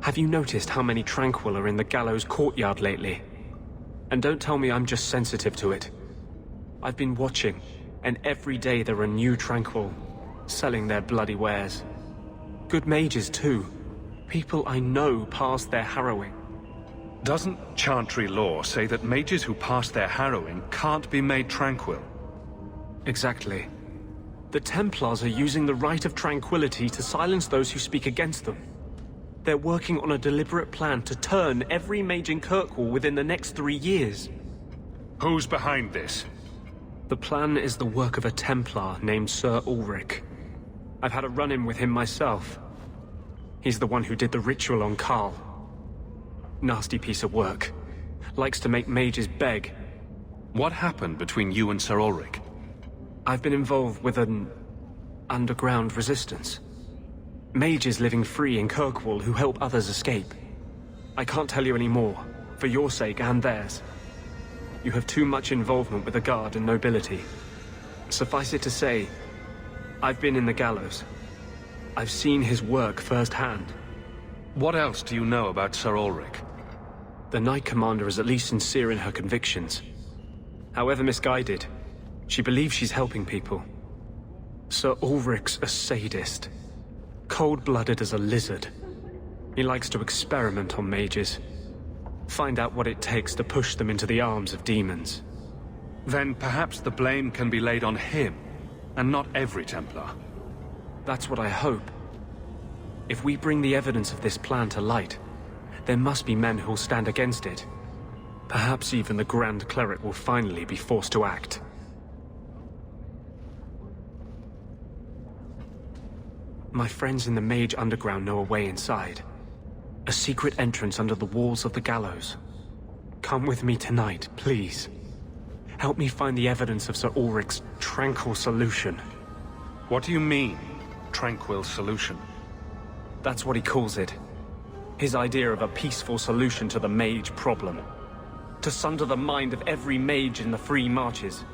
Have you noticed how many Tranquil are in the gallows courtyard lately? And don't tell me I'm just sensitive to it. I've been watching, and every day there are new Tranquil, selling their bloody wares. Good mages too. People I know pass their harrowing. Doesn't Chantry law say that mages who pass their harrowing can't be made tranquil? Exactly. The Templars are using the Rite of Tranquility to silence those who speak against them. They're working on a deliberate plan to turn every mage in Kirkwall within the next 3 years. Who's behind this? The plan is the work of a Templar named Sir Ulrich. I've had a run-in with him myself. He's the one who did the ritual on Karl. Nasty piece of work. Likes to make mages beg. What happened between you and Sir Ulrich? I've been involved with an underground resistance. Mages living free in Kirkwall who help others escape. I can't tell you any more, for your sake and theirs. You have too much involvement with the Guard and nobility. Suffice it to say, I've been in the gallows. I've seen his work firsthand. What else do you know about Sir Ulrich? The Knight Commander is at least sincere in her convictions. However misguided, she believes she's helping people. Sir Ulrich's a sadist. Cold-blooded as a lizard. He likes to experiment on mages. Find out what it takes to push them into the arms of demons. Then perhaps the blame can be laid on him, and not every Templar. That's what I hope. If we bring the evidence of this plan to light, there must be men who'll stand against it. Perhaps even the Grand Cleric will finally be forced to act. My friends in the Mage Underground know a way inside. A secret entrance under the walls of the gallows. Come with me tonight, please. Help me find the evidence of Sir Ulrich's tranquil solution. What do you mean, tranquil solution? That's what he calls it. His idea of a peaceful solution to the mage problem. To sunder the mind of every mage in the free marches.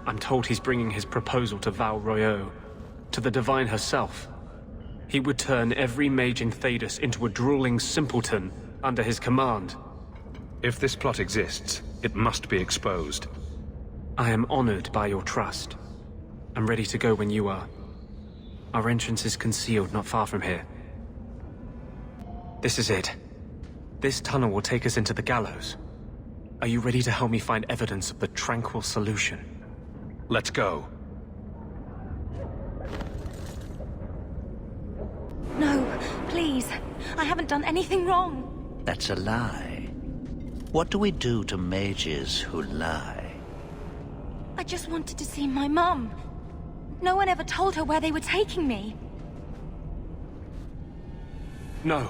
I'm told he's bringing his proposal to Val Royeaux, to the Divine herself. He would turn every mage in Thedas into a drooling simpleton under his command. If this plot exists, it must be exposed. I am honored by your trust. I'm ready to go when you are. Our entrance is concealed not far from here. This is it. This tunnel will take us into the gallows. Are you ready to help me find evidence of the tranquil solution? Let's go. No, please. I haven't done anything wrong. That's a lie. What do we do to mages who lie? I just wanted to see my mum. No one ever told her where they were taking me. No,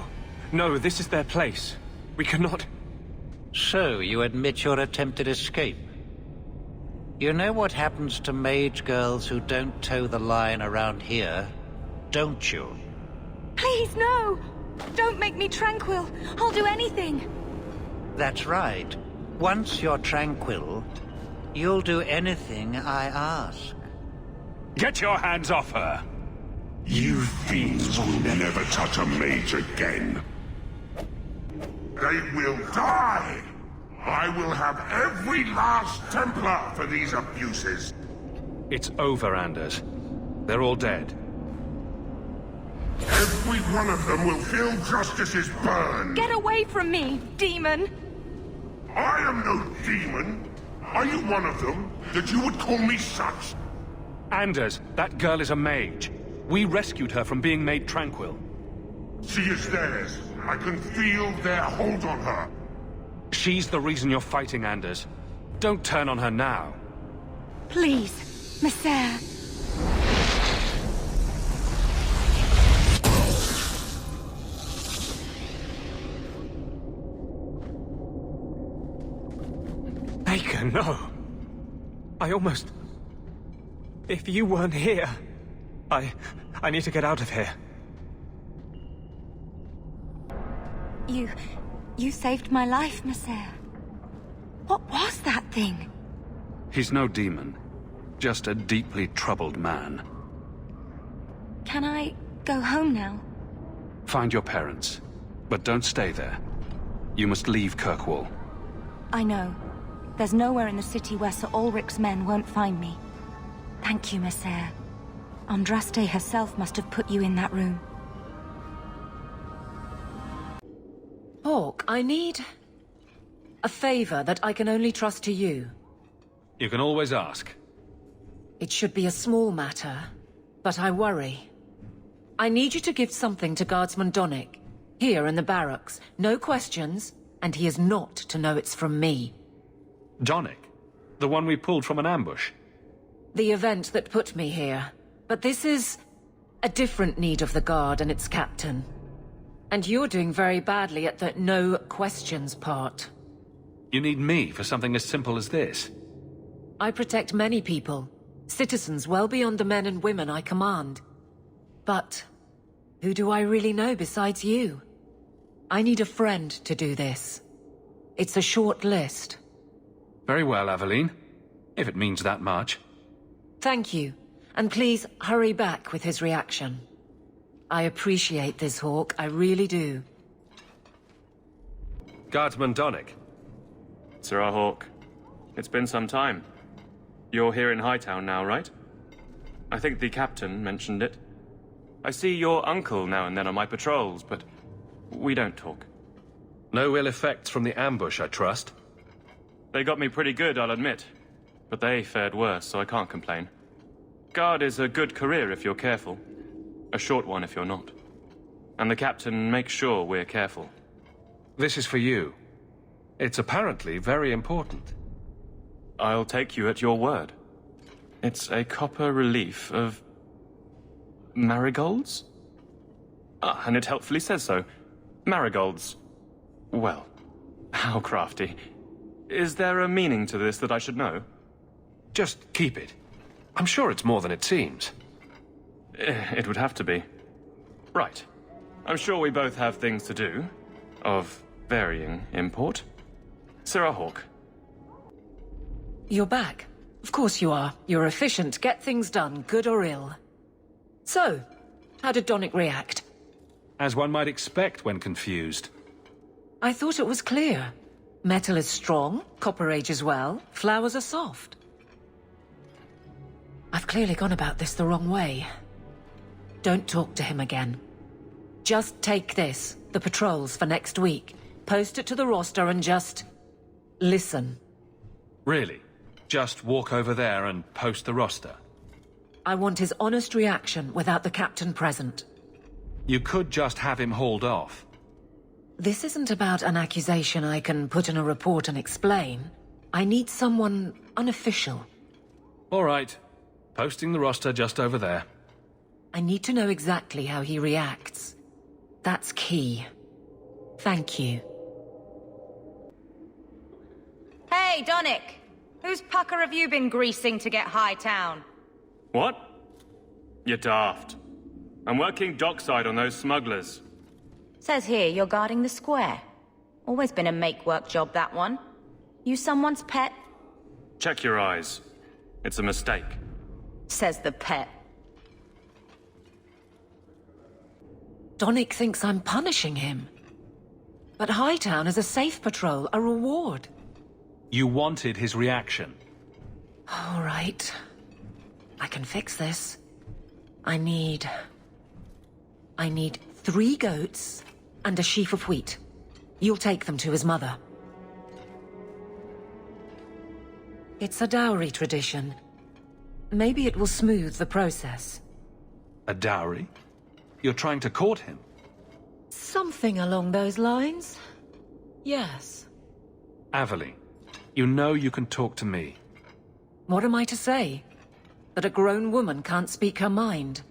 this is their place. We cannot... So, you admit your attempted escape? You know what happens to mage girls who don't toe the line around here, don't you? Please, no! Don't make me tranquil. I'll do anything. That's right. Once you're tranquil, you'll do anything I ask. Get your hands off her! You fiends will never touch a mage again. They will die! I will have every last Templar for these abuses. It's over, Anders. They're all dead. Every one of them will feel justice's burn. Get away from me, demon! I am no demon. Are you one of them, that you would call me such? Anders, that girl is a mage. We rescued her from being made tranquil. She is theirs. I can feel their hold on her. She's the reason you're fighting, Anders. Don't turn on her now. Please, Messer. Baker, no. I almost... If you weren't here... I need to get out of here. You saved my life, Messer. What was that thing? He's no demon. Just a deeply troubled man. Can I go home now? Find your parents. But don't stay there. You must leave Kirkwall. I know. There's nowhere in the city where Sir Ulrich's men won't find me. Thank you, Messere. Andraste herself must have put you in that room. Hawke, I need a favor that I can only trust to you. You can always ask. It should be a small matter, but I worry. I need you to give something to Guardsman Donnic, here in the barracks. No questions, and he is not to know it's from me. Donnic? The one we pulled from an ambush? The event that put me here. But this is a different need of the Guard and its captain. And you're doing very badly at the no questions part. You need me for something as simple as this? I protect many people. Citizens well beyond the men and women I command. But who do I really know besides you? I need a friend to do this. It's a short list. Very well, Aveline. If it means that much. Thank you. And please hurry back with his reaction. I appreciate this, Hawke. I really do. Guardsman Donnic. Sir Hawke, it's been some time. You're here in Hightown now, right? I think the captain mentioned it. I see your uncle now and then on my patrols, but we don't talk. No ill effects from the ambush, I trust? They got me pretty good, I'll admit. But they fared worse, so I can't complain. Guard is a good career if you're careful. A short one if you're not. And the captain makes sure we're careful. This is for you. It's apparently very important. I'll take you at your word. It's a copper relief of marigolds? Ah, and it helpfully says so. Marigolds. Well, how crafty. Is there a meaning to this that I should know? Just keep it. I'm sure it's more than it seems. It would have to be. Right. I'm sure we both have things to do. Of varying import. Sir Hawke. You're back. Of course you are. You're efficient. Get things done, good or ill. So, how did Donnic react? As one might expect when confused. I thought it was clear. Metal is strong, copper ages well, flowers are soft. I've clearly gone about this the wrong way. Don't talk to him again. Just take this, the patrols for next week, post it to the roster and just listen. Really? Just walk over there and post the roster? I want his honest reaction without the captain present. You could just have him hauled off. This isn't about an accusation I can put in a report and explain. I need someone unofficial. All right. Posting the roster just over there. I need to know exactly how he reacts. That's key. Thank you. Hey, Donnic! Whose pucker have you been greasing to get Hightown? What? You're daft. I'm working dockside on those smugglers. Says here you're guarding the square. Always been a make-work job, that one. You someone's pet? Check your eyes. It's a mistake. Says the pet. Donnic thinks I'm punishing him. But Hightown is a safe patrol, a reward. You wanted his reaction. All right. I can fix this. I need 3 goats and a sheaf of wheat. You'll take them to his mother. It's a dowry tradition. Maybe it will smooth the process. A dowry? You're trying to court him? Something along those lines. Yes. Aveline, you know you can talk to me. What am I to say? That a grown woman can't speak her mind?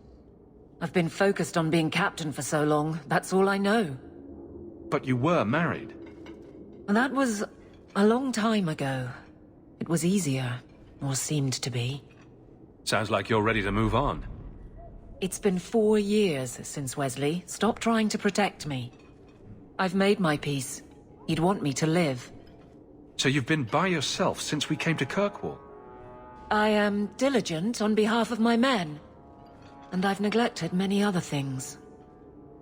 I've been focused on being captain for so long, that's all I know. But you were married. And that was a long time ago. It was easier, or seemed to be. Sounds like you're ready to move on. It's been 4 years since Wesley. Stop trying to protect me. I've made my peace. He'd want me to live. So you've been by yourself since we came to Kirkwall? I am diligent on behalf of my men. And I've neglected many other things.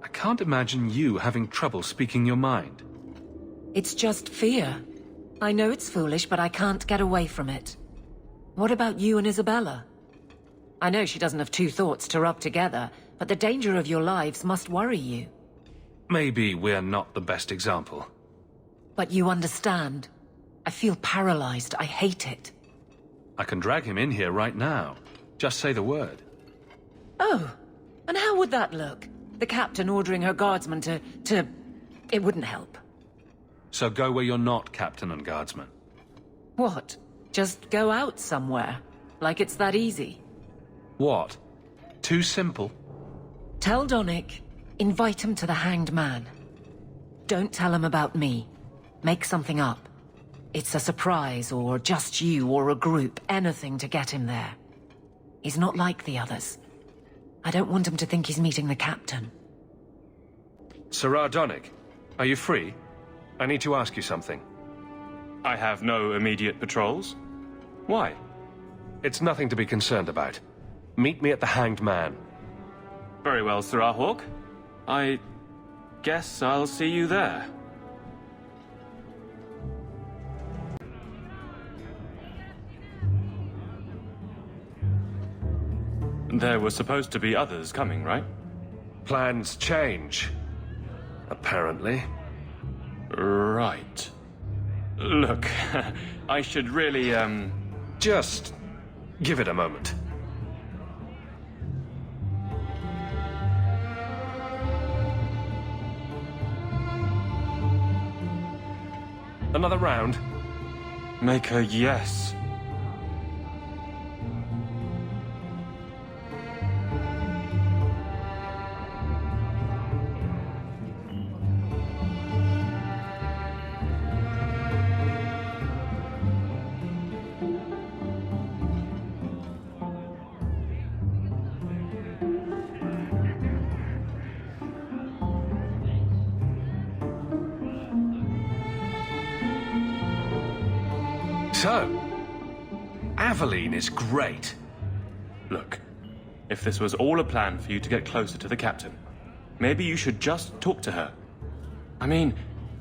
I can't imagine you having trouble speaking your mind. It's just fear. I know it's foolish, but I can't get away from it. What about you and Isabella? I know she doesn't have two thoughts to rub together, but the danger of your lives must worry you. Maybe we're not the best example. But you understand. I feel paralyzed. I hate it. I can drag him in here right now. Just say the word. Oh, and how would that look? The captain ordering her guardsmen to... It wouldn't help. So go where you're not captain and guardsman. What? Just go out somewhere? Like it's that easy? What? Too simple? Tell Donnic, invite him to the Hanged Man. Don't tell him about me. Make something up. It's a surprise, or just you, or a group, anything to get him there. He's not like the others. I don't want him to think he's meeting the captain. Sirrah Donnic, are you free? I need to ask you something. I have no immediate patrols. Why? It's nothing to be concerned about. Meet me at the Hanged Man. Very well, Sirrah Hawke. I guess I'll see you there. There were supposed to be others coming, right? Plans change. Apparently. Right. Look, I should really, Just give it a moment. Another round? Make a yes. So, Aveline is great. Look, if this was all a plan for you to get closer to the captain, maybe you should just talk to her. I mean,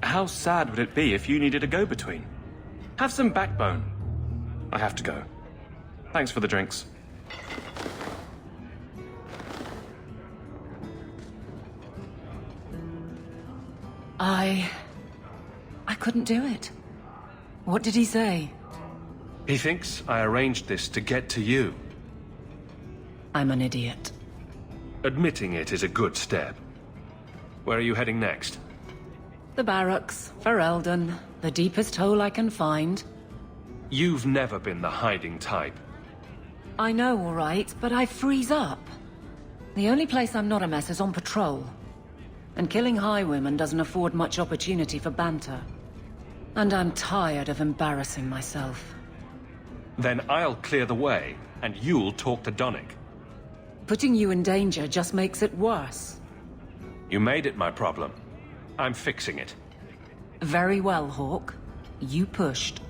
how sad would it be if you needed a go-between? Have some backbone. I have to go. Thanks for the drinks. I couldn't do it. What did he say? He thinks I arranged this to get to you. I'm an idiot. Admitting it is a good step. Where are you heading next? The barracks, for Eldon, the deepest hole I can find. You've never been the hiding type. I know, all right, but I freeze up. The only place I'm not a mess is on patrol. And killing highwaymen doesn't afford much opportunity for banter. And I'm tired of embarrassing myself. Then I'll clear the way, and you'll talk to Donnic. Putting you in danger just makes it worse. You made it my problem. I'm fixing it. Very well, Hawke. You pushed.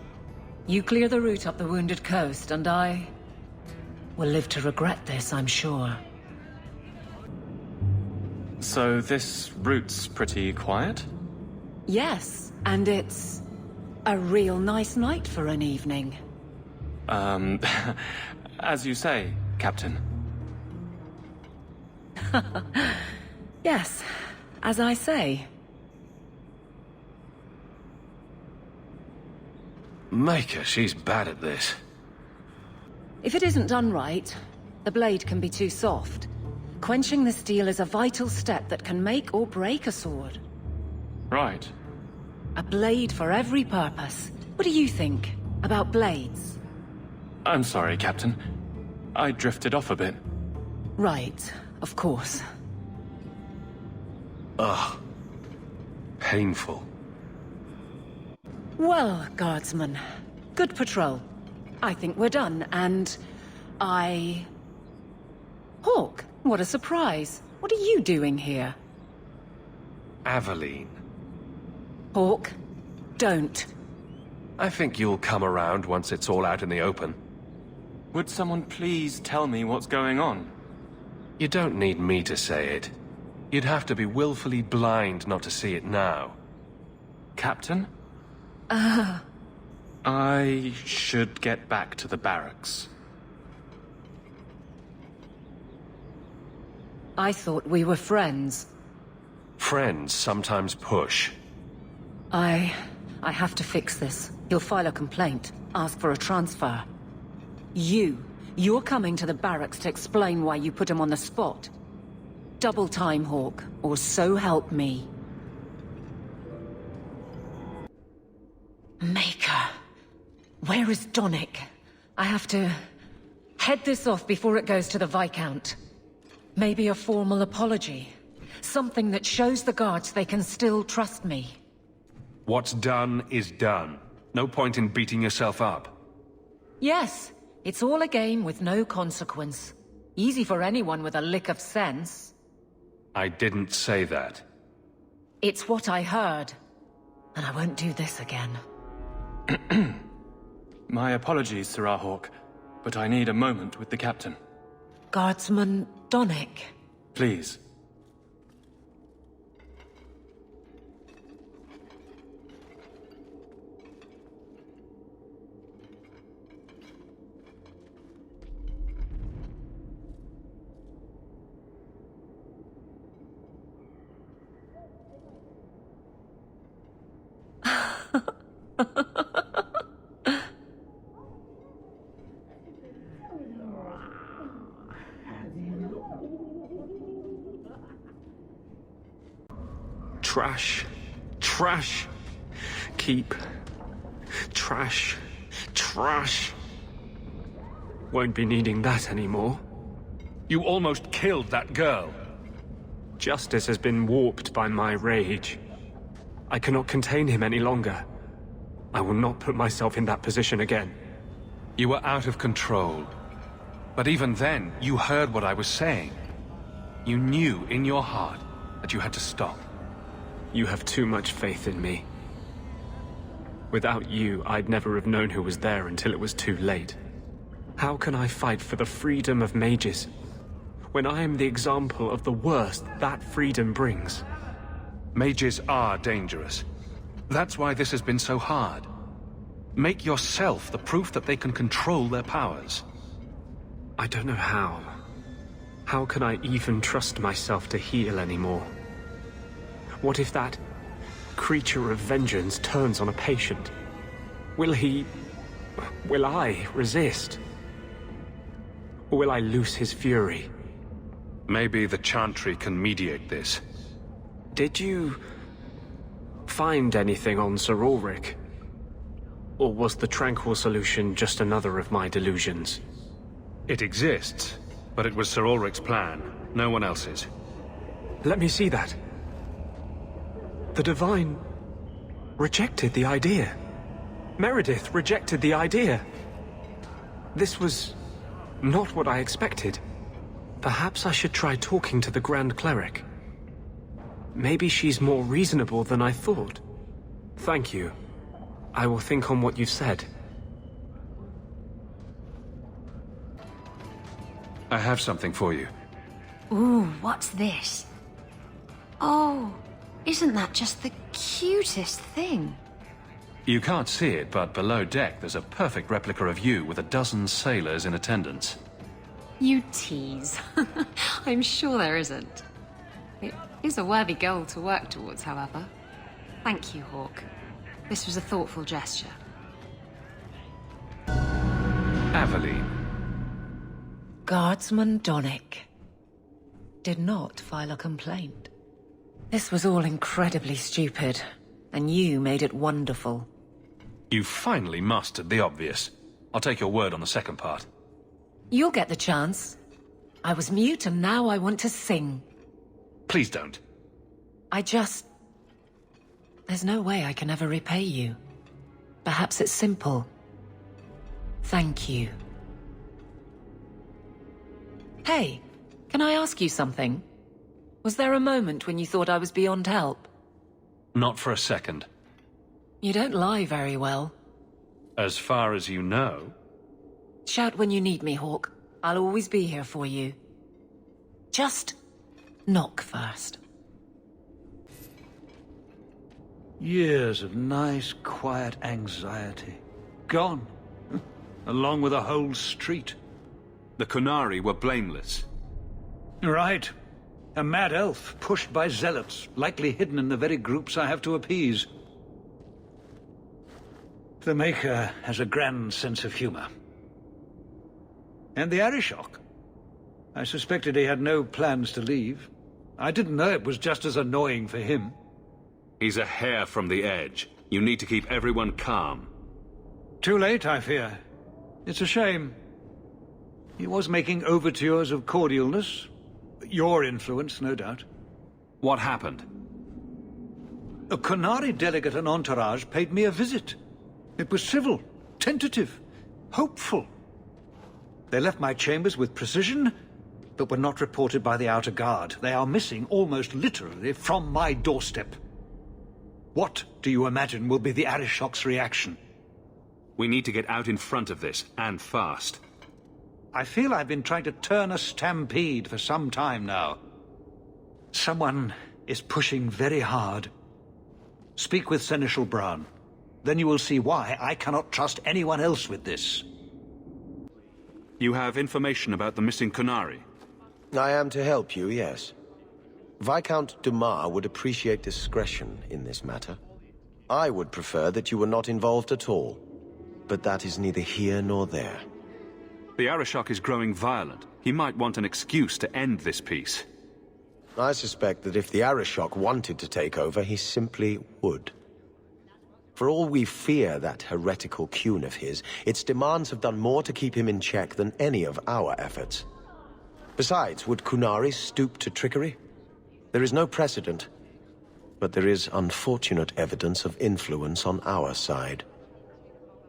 You clear the route up the Wounded Coast, and I will live to regret this, I'm sure. So this route's pretty quiet? Yes, and it's a real nice night for an evening. As you say, Captain. Yes, as I say. Maker, she's bad at this. If it isn't done right, the blade can be too soft. Quenching the steel is a vital step that can make or break a sword. Right. A blade for every purpose. What do you think about blades? I'm sorry, Captain. I drifted off a bit. Right, of course. Ugh. Painful. Well, guardsman, good patrol. I think we're done, and Hawke, what a surprise. What are you doing here? Aveline. Hawke, don't. I think you'll come around once it's all out in the open. Would someone please tell me what's going on? You don't need me to say it. You'd have to be willfully blind not to see it now. Captain? I should get back to the barracks. I thought we were friends. Friends sometimes push. I have to fix this. He'll file a complaint, ask for a transfer. You're coming to the barracks to explain why you put him on the spot. Double time, Hawke, or so help me. Maker. Where is Donnic? I have to head this off before it goes to the Viscount. Maybe a formal apology. Something that shows the guards they can still trust me. What's done is done. No point in beating yourself up. Yes, it's all a game with no consequence. Easy for anyone with a lick of sense. I didn't say that. It's what I heard. And I won't do this again. My apologies, Sir Hawke, but I need a moment with the captain. Guardsman Donnic. Please. Trash. Trash. Keep. Trash. Trash. Won't be needing that anymore. You almost killed that girl. Justice has been warped by my rage. I cannot contain him any longer. I will not put myself in that position again. You were out of control. But even then, you heard what I was saying. You knew in your heart that you had to stop. You have too much faith in me. Without you, I'd never have known who was there until it was too late. How can I fight for the freedom of mages, when I am the example of the worst that freedom brings? Mages are dangerous. That's why this has been so hard. Make yourself the proof that they can control their powers. I don't know how. How can I even trust myself to heal anymore? What if that creature of vengeance turns on a patient? Will I resist? Or will I loose his fury? Maybe the Chantry can mediate this. Did you find anything on Sir Ulrich? Or was the Tranquil solution just another of my delusions? It exists, but it was Sir Ulrich's plan, no one else's. Let me see that. The Divine rejected the idea. Meredith rejected the idea. This was not what I expected. Perhaps I should try talking to the Grand Cleric. Maybe she's more reasonable than I thought. Thank you. I will think on what you've said. I have something for you. Ooh, what's this? Oh, isn't that just the cutest thing? You can't see it, but below deck there's a perfect replica of you with a dozen sailors in attendance. You tease. I'm sure there isn't. It is a worthy goal to work towards, however. Thank you, Hawke. This was a thoughtful gesture. Aveline. Guardsman Donnic did not file a complaint. This was all incredibly stupid, and you made it wonderful. You finally mastered the obvious. I'll take your word on the second part. You'll get the chance. I was mute and now I want to sing. Please don't. There's no way I can ever repay you. Perhaps it's simple. Thank you. Hey, can I ask you something? Was there a moment when you thought I was beyond help? Not for a second. You don't lie very well. As far as you know. Shout when you need me, Hawke. I'll always be here for you. Just Knock first. Years of nice, quiet anxiety. Gone. Along with a whole street. The Qunari were blameless. Right. A mad elf, pushed by zealots, likely hidden in the very groups I have to appease. The Maker has a grand sense of humor. And the Arishok. I suspected he had no plans to leave. I didn't know it was just as annoying for him. He's a hair from the edge. You need to keep everyone calm. Too late, I fear. It's a shame. He was making overtures of cordialness. Your influence, no doubt. What happened? A Qunari delegate and entourage paid me a visit. It was civil, tentative, hopeful. They left my chambers with precision, but were not reported by the outer guard. They are missing almost literally from my doorstep. What do you imagine will be the Arishok's reaction? We need to get out in front of this, and fast. I feel I've been trying to turn a stampede for some time now. Someone is pushing very hard. Speak with Seneschal Bran. Then you will see why I cannot trust anyone else with this. You have information about the missing Qunari? I am to help you, yes. Viscount Dumas would appreciate discretion in this matter. I would prefer that you were not involved at all. But that is neither here nor there. The Arishok is growing violent. He might want an excuse to end this peace. I suspect that if the Arishok wanted to take over, he simply would. For all we fear that heretical Qun of his, its demands have done more to keep him in check than any of our efforts. Besides, would Qunari stoop to trickery? There is no precedent, but there is unfortunate evidence of influence on our side.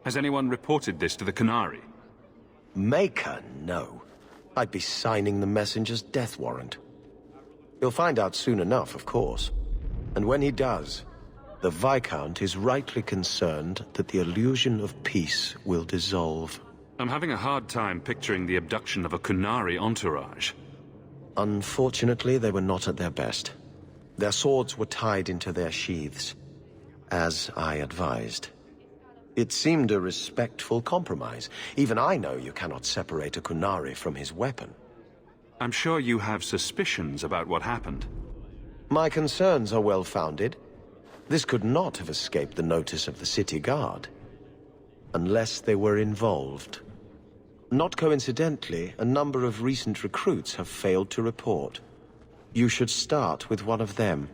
Has anyone reported this to the Qunari? Maker, no. I'd be signing the messenger's death warrant. He'll find out soon enough, of course. And when he does, the Viscount is rightly concerned that the illusion of peace will dissolve. I'm having a hard time picturing the abduction of a Qunari entourage. Unfortunately, they were not at their best. Their swords were tied into their sheaths, as I advised. It seemed a respectful compromise. Even I know you cannot separate a Qunari from his weapon. I'm sure you have suspicions about what happened. My concerns are well-founded. This could not have escaped the notice of the city guard. Unless they were involved. Not coincidentally, a number of recent recruits have failed to report. You should start with one of them.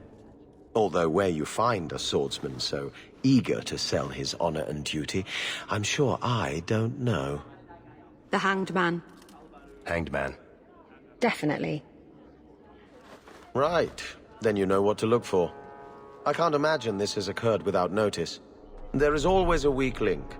Although where you find a swordsman so eager to sell his honor and duty, I'm sure I don't know. The Hanged Man. Hanged Man. Definitely. Right. Then you know what to look for. I can't imagine this has occurred without notice. There is always a weak link.